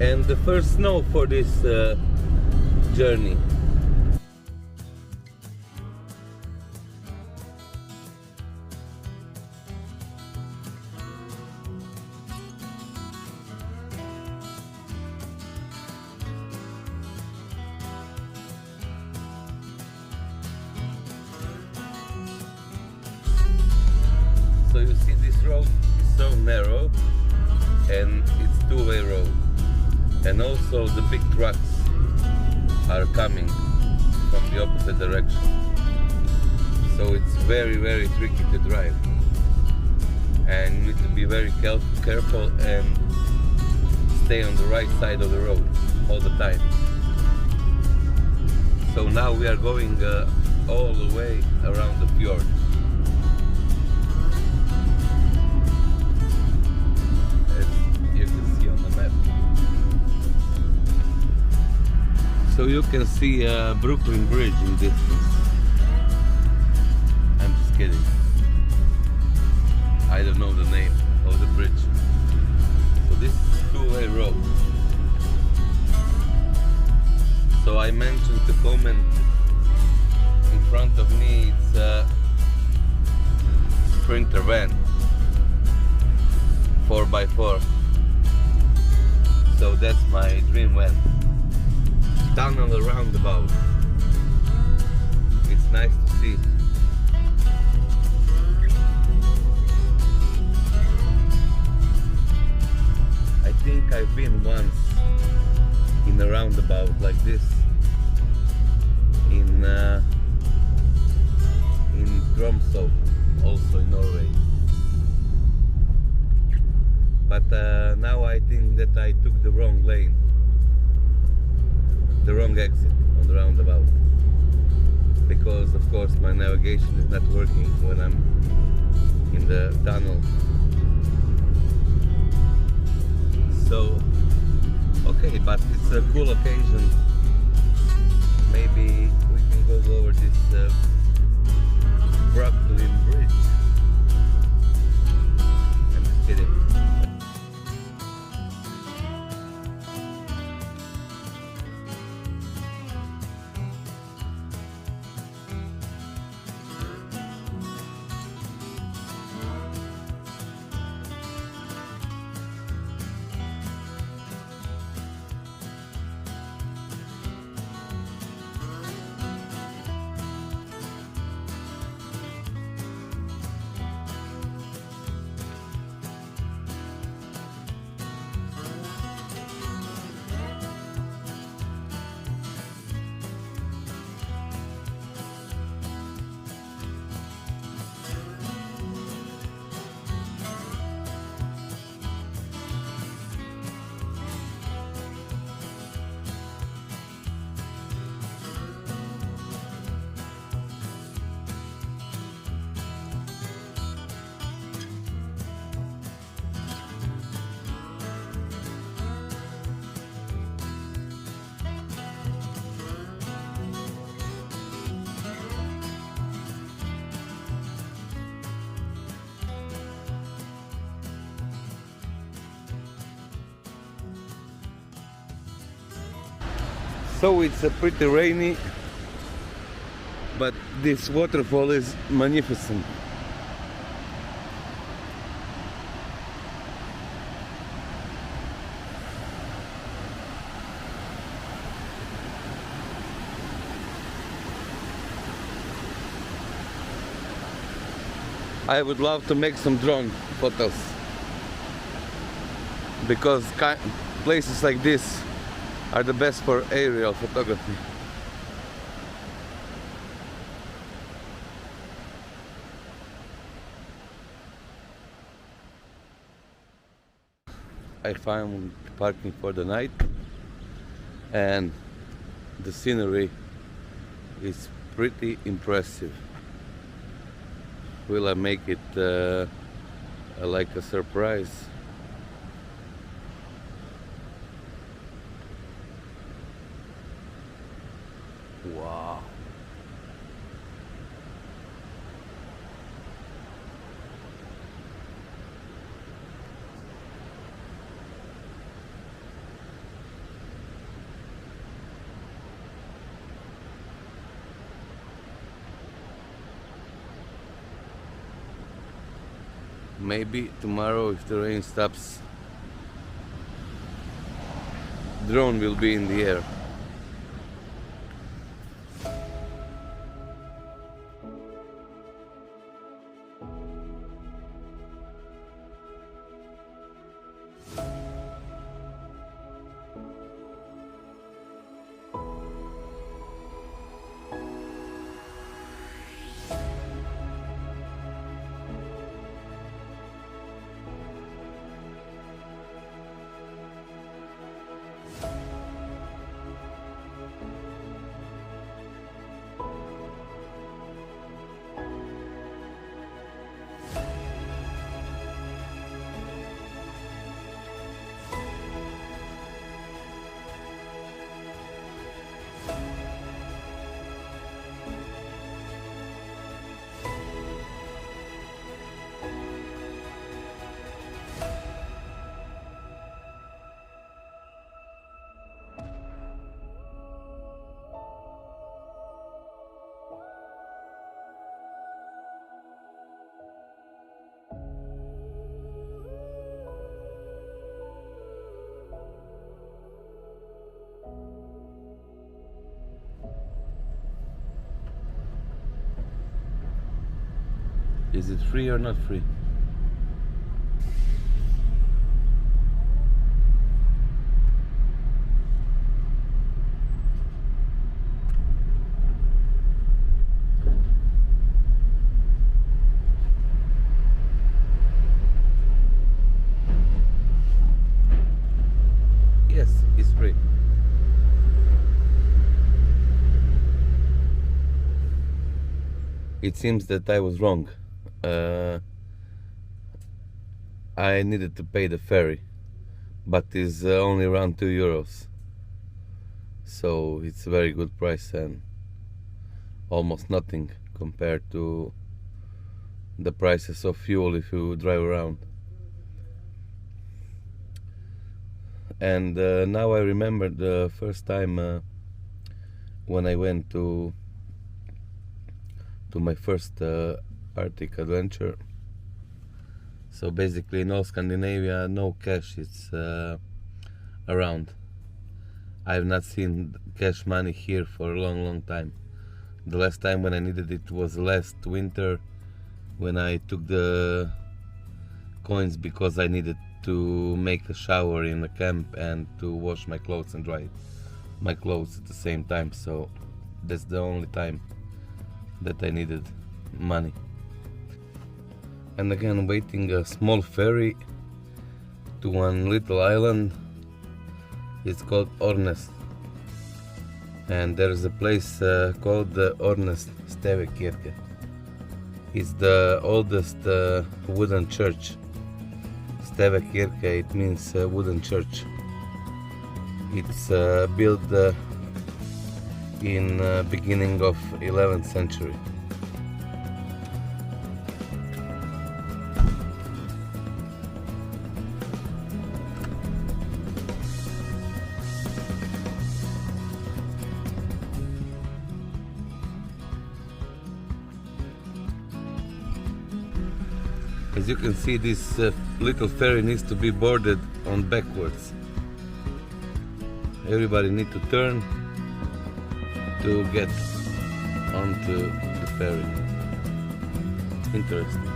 and the first snow for this journey. So you see, this road is so narrow and it's two-way road, and also the big trucks are coming from the opposite direction, so it's very tricky to drive, and you need to be very careful and stay on the right side of the road all the time. So now we are going all the way around the fjord. So you can see Brooklyn Bridge in distance. I'm just kidding. I don't know the name of the bridge. So this is a two-way road. So I mentioned the comment in front of me, it's a Sprinter van, 4x4. So that's my dream van. Tunnel roundabout. It's nice to see. I think I've been once in a roundabout like this in Tromsø, also in Norway. But now I think that I took the wrong lane, the wrong exit on the roundabout, because of course my navigation is not working when I'm in the tunnel. So okay, but it's a cool occasion. Maybe we can go over this Brooklyn Bridge. I'm just kidding. So it's pretty rainy, but this waterfall is magnificent. I would love to make some drone photos, because places like this are the best for aerial photography. I found parking for the night, and the scenery is pretty impressive. Will I make it like a surprise? Wow. Maybe tomorrow, if the rain stops, drone will be in the air. Is it free or not free? Yes, it's free. It seems that I was wrong. I needed to pay the ferry, but it's only around €2, so it's a very good price and almost nothing compared to the prices of fuel if you drive around. And now I remember the first time when I went to my first Arctic adventure. So basically in all Scandinavia, no cash is around. I've not seen cash money here for a long time. The last time when I needed it was last winter, when I took the coins because I needed to make a shower in the camp and to wash my clothes and dry my clothes at the same time. So that's the only time that I needed money. And again, waiting a small ferry to one little island. It's called Ornes, and there's a place called the Ornes Stavekirke. It's the oldest wooden church. Stavekirke, it means wooden church. It's built in beginning of 11th century. As you can see, this little ferry needs to be boarded on backwards. Everybody needs to turn to get onto the ferry. Interesting.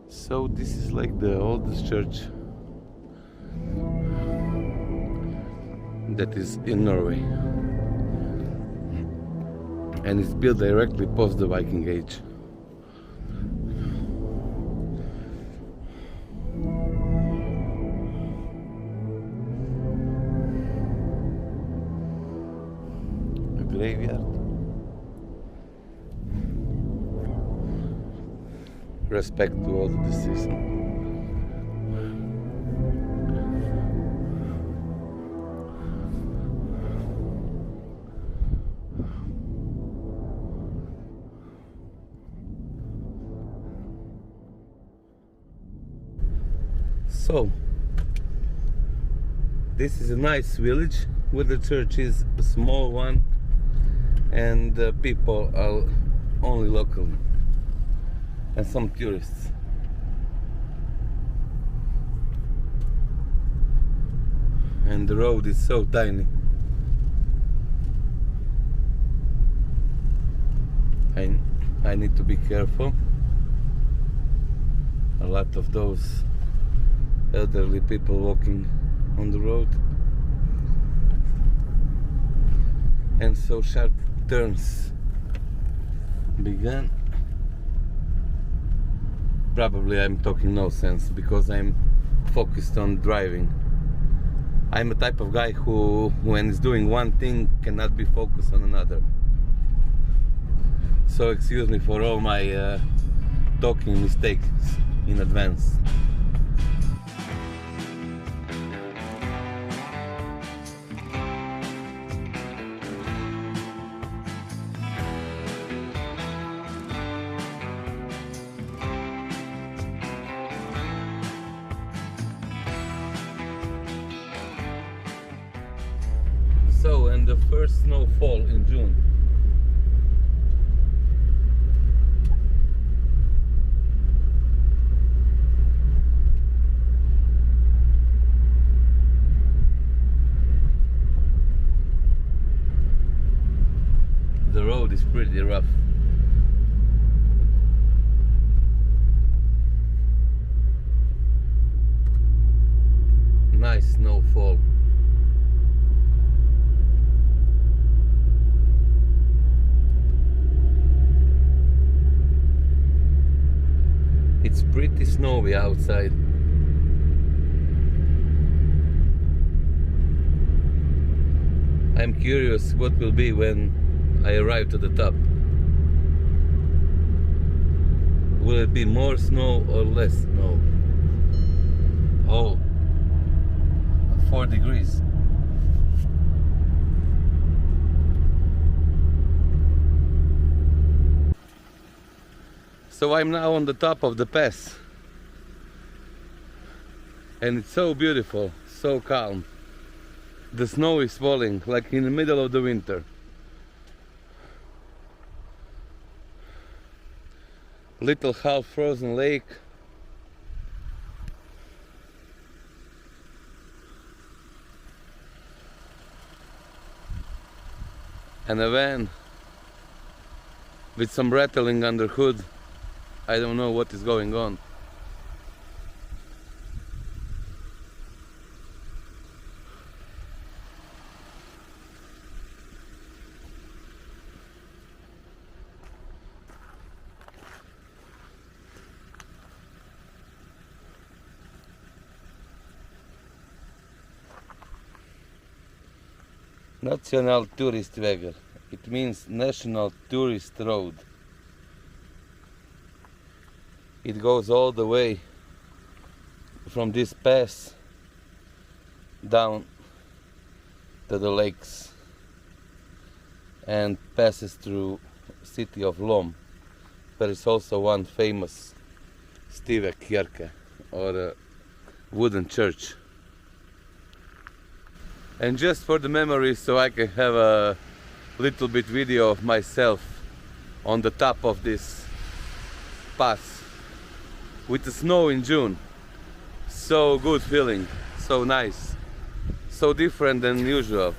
So this is like the oldest church that is in Norway, and it's built directly post the Viking Age. A graveyard. Respect to all the deceased. So, this is a nice village where the church is a small one and the people are only local and some tourists. And the road is so tiny. I need to be careful. A lot of those elderly people walking on the road, and so sharp turns began. Probably I'm talking no sense because I'm focused on driving. I'm a type of guy who, when he's doing one thing, cannot be focused on another. So excuse me for all my talking mistakes in advance. So, and the first snowfall in June. The road is pretty rough. Nice snowfall. It's pretty snowy outside. I'm curious what will be when I arrive to the top. Will it be more snow or less snow? Oh, 4 degrees. So I'm now on the top of the pass, and it's so beautiful, so calm. The snow is falling like in the middle of the winter. Little half frozen lake. And a van with some rattling under hood. I don't know what is going on. National Turistvägar. It means National Tourist Road. It goes all the way from this pass down to the lakes and passes through city of Lom. There is also one famous Stive Kirke, or a wooden church. And just for the memory, so I can have a little bit video of myself on the top of this pass with the snow in June. So good feeling, so nice, so different than usual.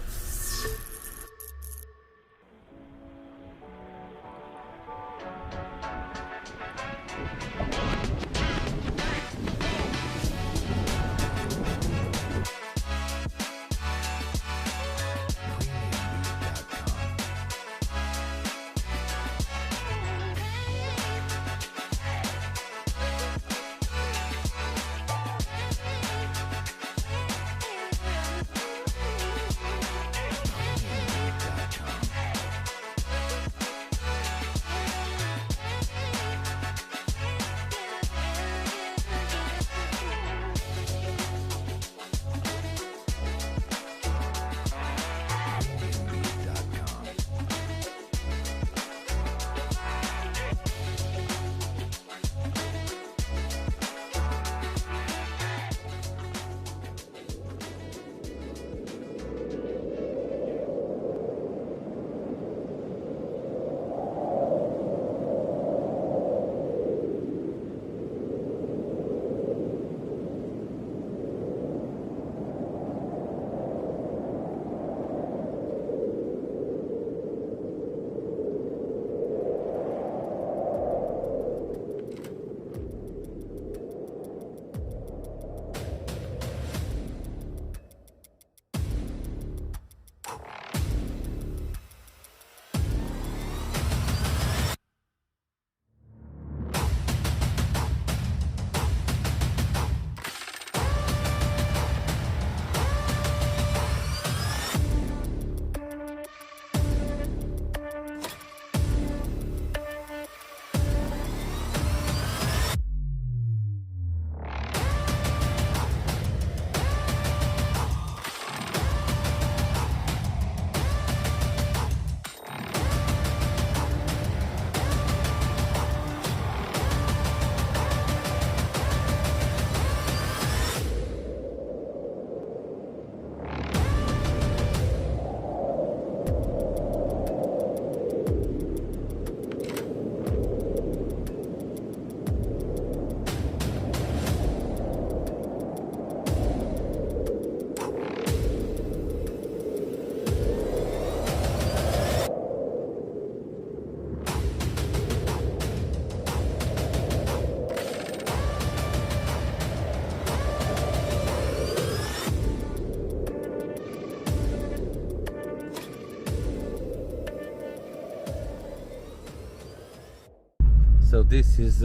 this is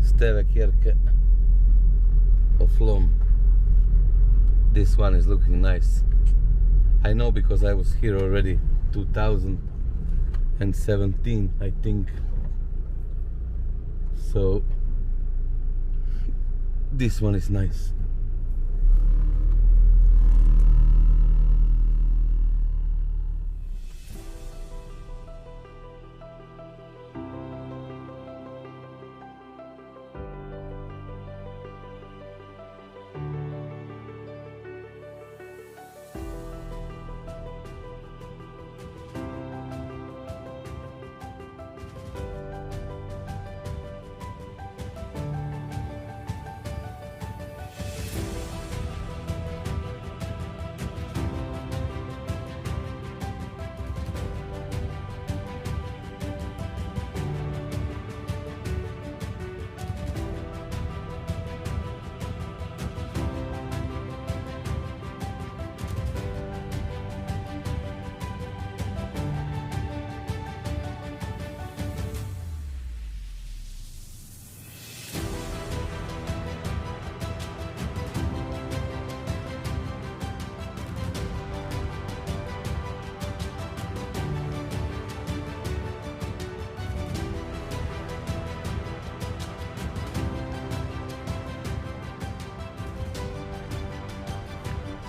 Steve Kjerke of Lom. This one is looking nice. I know because I was here already 2017, I think. So this one is nice.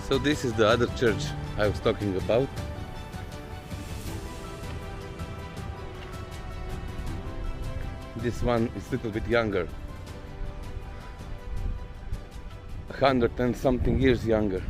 So this is the other church I was talking about. This one is a little bit younger, 100 and something years younger.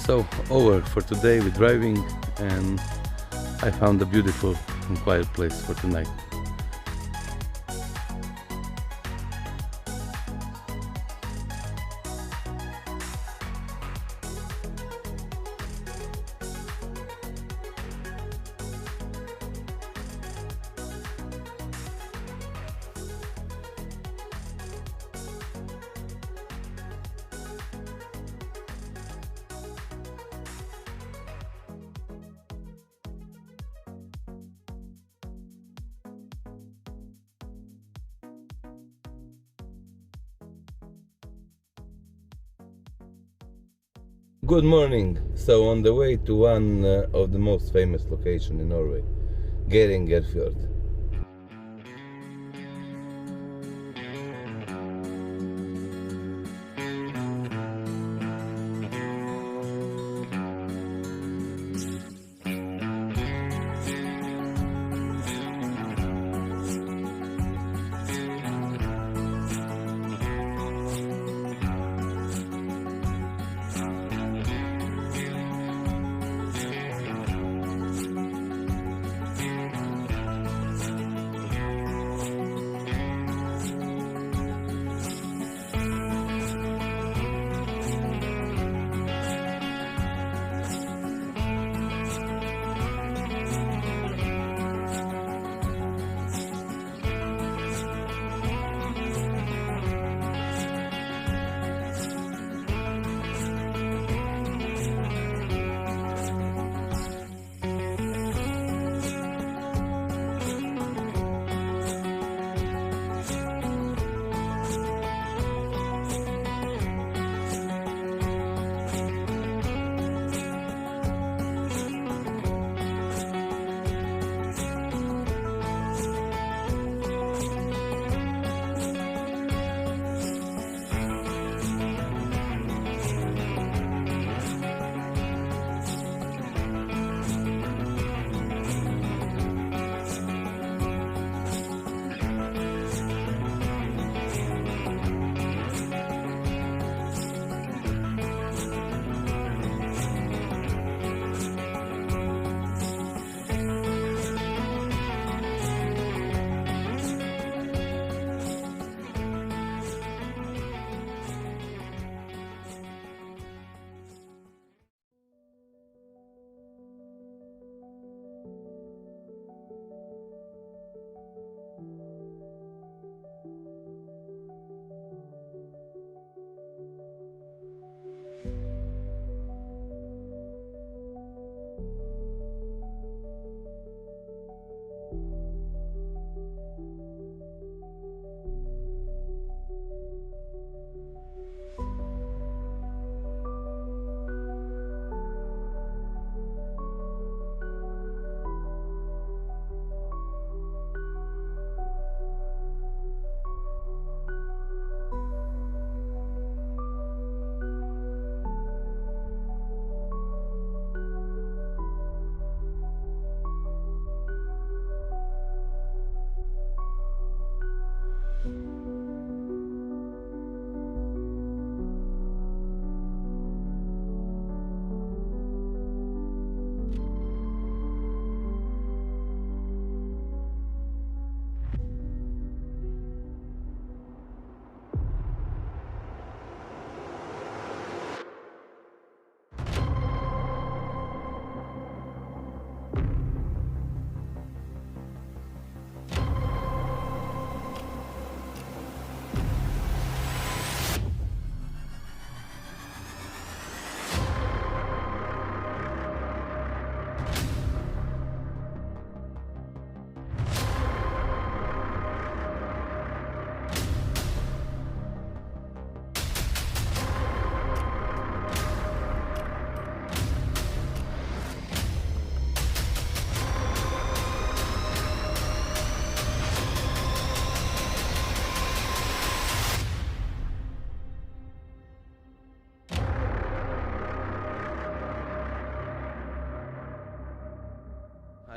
So over for today with driving, and I found a beautiful and quiet place for tonight. Good morning. So on the way to one of the most famous locations in Norway, Geirangerfjord.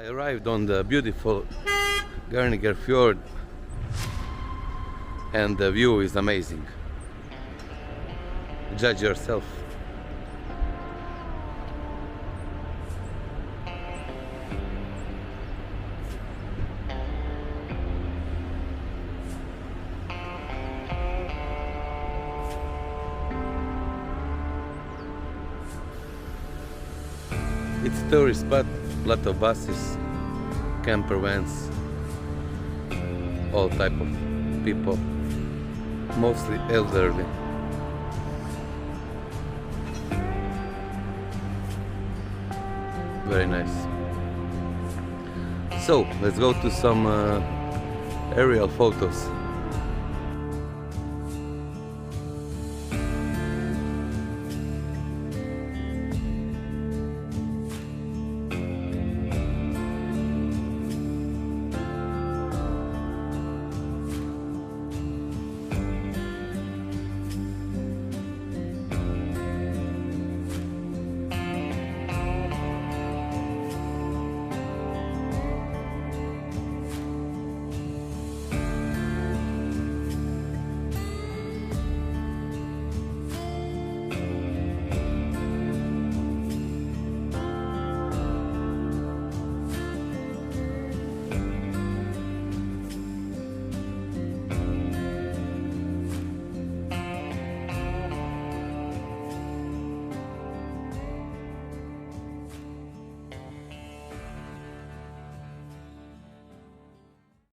I arrived on the beautiful Geirangerfjord and the view is amazing. Judge yourself. It's a tourist spot, lot of buses, camper vans, all type of people, mostly elderly. Very nice. So let's go to some aerial photos.